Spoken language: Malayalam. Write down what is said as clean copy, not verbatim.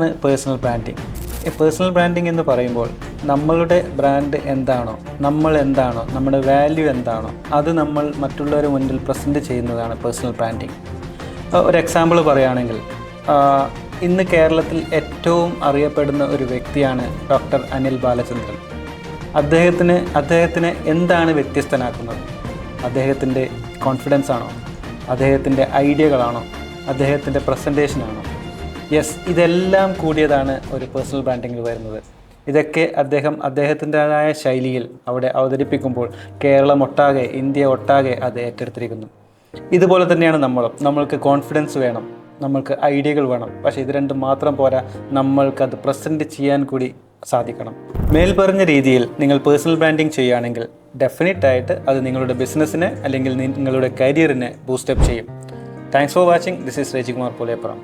എന്താണ് പേഴ്സണൽ ബ്രാൻഡിങ്? പേഴ്സണൽ ബ്രാൻഡിങ് എന്ന് പറയുമ്പോൾ നമ്മളുടെ ബ്രാൻഡ് എന്താണോ, നമ്മൾ എന്താണോ, നമ്മുടെ വാല്യൂ എന്താണോ അത് നമ്മൾ മറ്റുള്ളവരുടെ മുന്നിൽ പ്രസൻറ്റ് ചെയ്യുന്നതാണ് പേഴ്സണൽ ബ്രാൻഡിങ്. ഒരു എക്സാമ്പിൾ പറയുകയാണെങ്കിൽ, ഇന്ന് കേരളത്തിൽ ഏറ്റവും അറിയപ്പെടുന്ന ഒരു വ്യക്തിയാണ് ഡോക്ടർ അനിൽ ബാലചന്ദ്രൻ. അദ്ദേഹത്തിനെ എന്താണ് വ്യത്യസ്തനാക്കുന്നത്? അദ്ദേഹത്തിൻ്റെ കോൺഫിഡൻസ് ആണോ? അദ്ദേഹത്തിൻ്റെ ഐഡിയകളാണോ? അദ്ദേഹത്തിൻ്റെ പ്രസൻറ്റേഷനാണോ? യെസ്, ഇതെല്ലാം കൂടിയതാണ് ഒരു പേഴ്സണൽ ബ്രാൻഡിങ്ങിൽ വരുന്നത്. ഇതൊക്കെ അദ്ദേഹത്തിൻ്റെതായ ശൈലിയിൽ അവിടെ അവതരിപ്പിക്കുമ്പോൾ കേരളമൊട്ടാകെ, ഇന്ത്യ ഒട്ടാകെ അത് ഏറ്റെടുത്തിരിക്കുന്നു. ഇതുപോലെ തന്നെയാണ് നമ്മൾക്ക് കോൺഫിഡൻസ് വേണം, നമ്മൾക്ക് ഐഡിയകൾ വേണം. പക്ഷേ ഇത് രണ്ടും മാത്രം പോരാ, നമ്മൾക്കത് പ്രസൻറ്റ് ചെയ്യാൻ കൂടി സാധിക്കണം. മേൽപ്പറഞ്ഞ രീതിയിൽ നിങ്ങൾ പേഴ്സണൽ ബ്രാൻഡിങ് ചെയ്യുകയാണെങ്കിൽ ഡെഫിനറ്റായിട്ട് അത് നിങ്ങളുടെ ബിസിനസ്സിനെ അല്ലെങ്കിൽ നിങ്ങളുടെ കരിയറിനെ ബൂസ്റ്റപ്പ് ചെയ്യും. Thanks for watching. This is Rajikumar പുലേപ്പുറം.